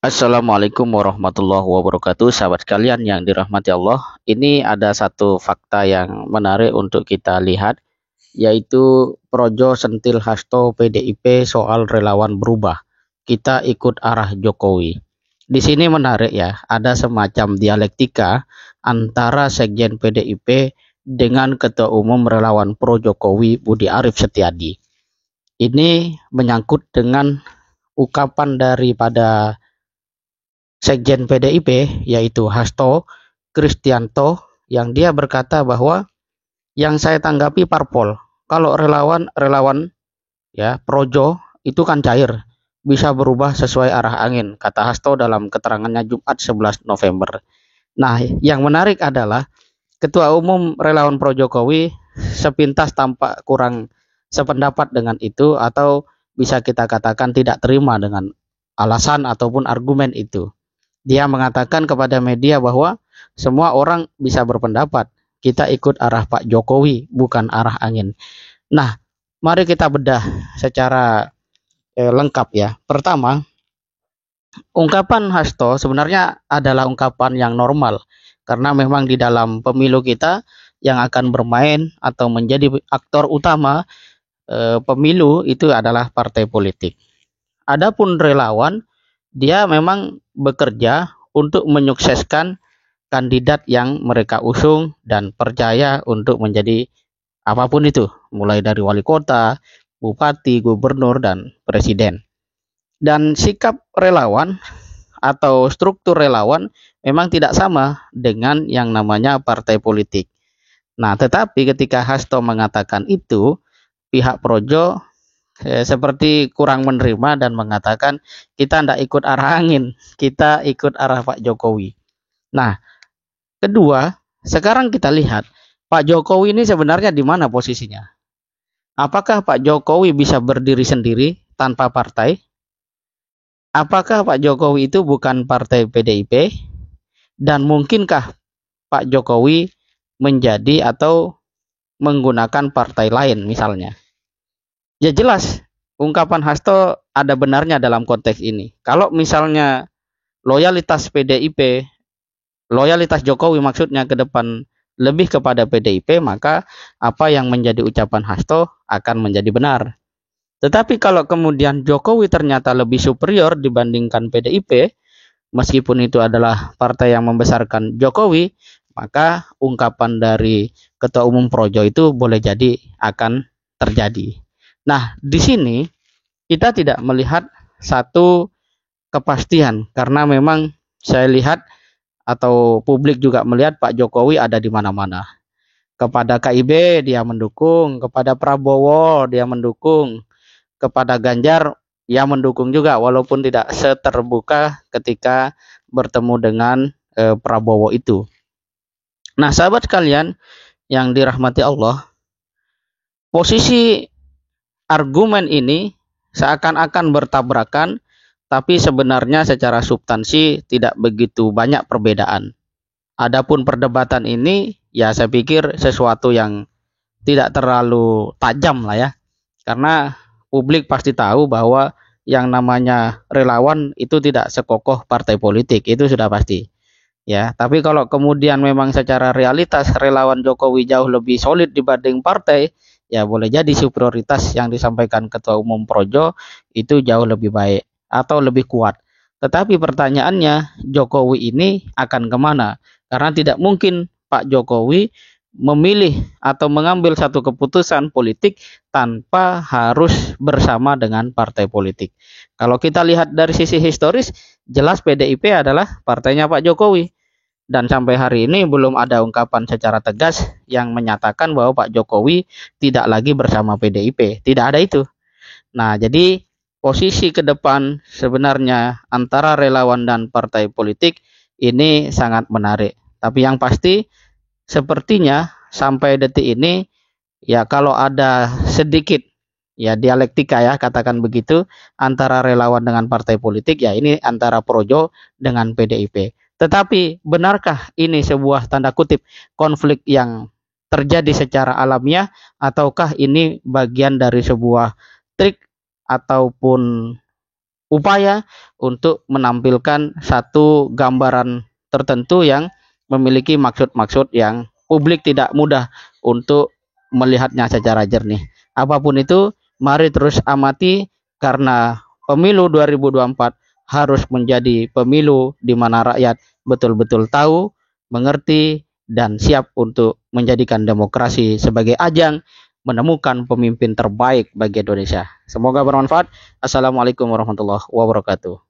Assalamualaikum warahmatullahi wabarakatuh, sahabat sekalian yang dirahmati Allah. Ini ada satu fakta yang menarik untuk kita lihat, yaitu Projo sentil Hasto PDIP soal relawan berubah. Kita ikut arah Jokowi. Di sini menarik ya, ada semacam dialektika antara Sekjen PDIP dengan Ketua Umum Relawan Pro Jokowi Budi Arief Setiadi. Ini menyangkut dengan ungkapan daripada Sekjen PDIP yaitu Hasto Kristianto yang dia berkata bahwa yang saya tanggapi parpol. Kalau relawan ya projo itu kan cair, bisa berubah sesuai arah angin, kata Hasto dalam keterangannya Jumat 11 November. Nah, yang menarik adalah Ketua Umum Relawan Pro Jokowi sepintas tampak kurang sependapat dengan itu, atau bisa kita katakan tidak terima dengan alasan ataupun argumen itu. Dia mengatakan kepada media bahwa semua orang bisa berpendapat, kita ikut arah Pak Jokowi, bukan arah angin. Nah, mari kita bedah secara lengkap ya. Pertama, ungkapan Hasto sebenarnya adalah ungkapan yang normal, karena memang di dalam pemilu kita yang akan bermain atau menjadi aktor utama pemilu itu adalah partai politik. Adapun relawan, dia memang bekerja untuk menyukseskan kandidat yang mereka usung dan percaya untuk menjadi apapun itu, mulai dari wali kota, bupati, gubernur, dan presiden. Dan sikap relawan atau struktur relawan memang tidak sama dengan yang namanya partai politik. Nah, tetapi ketika Hasto mengatakan itu, pihak Projo seperti kurang menerima dan mengatakan kita tidak ikut arah angin, kita ikut arah Pak Jokowi. Nah, kedua, sekarang kita lihat Pak Jokowi ini sebenarnya di mana posisinya? Apakah Pak Jokowi bisa berdiri sendiri tanpa partai? Apakah Pak Jokowi itu bukan partai PDIP? Dan mungkinkah Pak Jokowi menjadi atau menggunakan partai lain misalnya? Ya jelas, ungkapan Hasto ada benarnya dalam konteks ini. Kalau misalnya loyalitas PDIP, loyalitas Jokowi maksudnya ke depan lebih kepada PDIP, maka apa yang menjadi ucapan Hasto akan menjadi benar. Tetapi kalau kemudian Jokowi ternyata lebih superior dibandingkan PDIP, meskipun itu adalah partai yang membesarkan Jokowi, maka ungkapan dari Ketua Umum Projo itu boleh jadi akan terjadi. Nah, di sini kita tidak melihat satu kepastian, karena memang saya lihat atau publik juga melihat Pak Jokowi ada di mana-mana. Kepada KIB dia mendukung, kepada Prabowo dia mendukung, kepada Ganjar ya mendukung juga, walaupun tidak seterbuka ketika bertemu dengan Prabowo itu. Nah, sahabat sekalian yang dirahmati Allah, posisi argumen ini seakan-akan bertabrakan, tapi sebenarnya secara substansi tidak begitu banyak perbedaan. Adapun perdebatan ini, ya saya pikir sesuatu yang tidak terlalu tajam lah ya, karena publik pasti tahu bahwa yang namanya relawan itu tidak sekokoh partai politik, itu sudah pasti. Ya, tapi kalau kemudian memang secara realitas relawan Jokowi jauh lebih solid dibanding partai, ya boleh jadi superioritas yang disampaikan Ketua Umum Projo itu jauh lebih baik atau lebih kuat. Tetapi pertanyaannya, Jokowi ini akan kemana? Karena tidak mungkin Pak Jokowi memilih atau mengambil satu keputusan politik tanpa harus bersama dengan partai politik. Kalau kita lihat dari sisi historis, jelas PDIP adalah partainya Pak Jokowi. Dan sampai hari ini belum ada ungkapan secara tegas yang menyatakan bahwa Pak Jokowi tidak lagi bersama PDIP. Tidak ada itu. Nah, jadi posisi ke depan sebenarnya antara relawan dan partai politik ini sangat menarik. Tapi yang pasti sepertinya sampai detik ini, ya kalau ada sedikit ya dialektika ya katakan begitu antara relawan dengan partai politik, ya ini antara Projo dengan PDIP. Tetapi benarkah ini sebuah tanda kutip konflik yang terjadi secara alamiah, ataukah ini bagian dari sebuah trik ataupun upaya untuk menampilkan satu gambaran tertentu yang memiliki maksud-maksud yang publik tidak mudah untuk melihatnya secara jernih. Apapun itu, mari terus amati karena pemilu 2024 harus menjadi pemilu di mana rakyat betul-betul tahu, mengerti, dan siap untuk menjadikan demokrasi sebagai ajang menemukan pemimpin terbaik bagi Indonesia. Semoga bermanfaat. Assalamualaikum warahmatullahi wabarakatuh.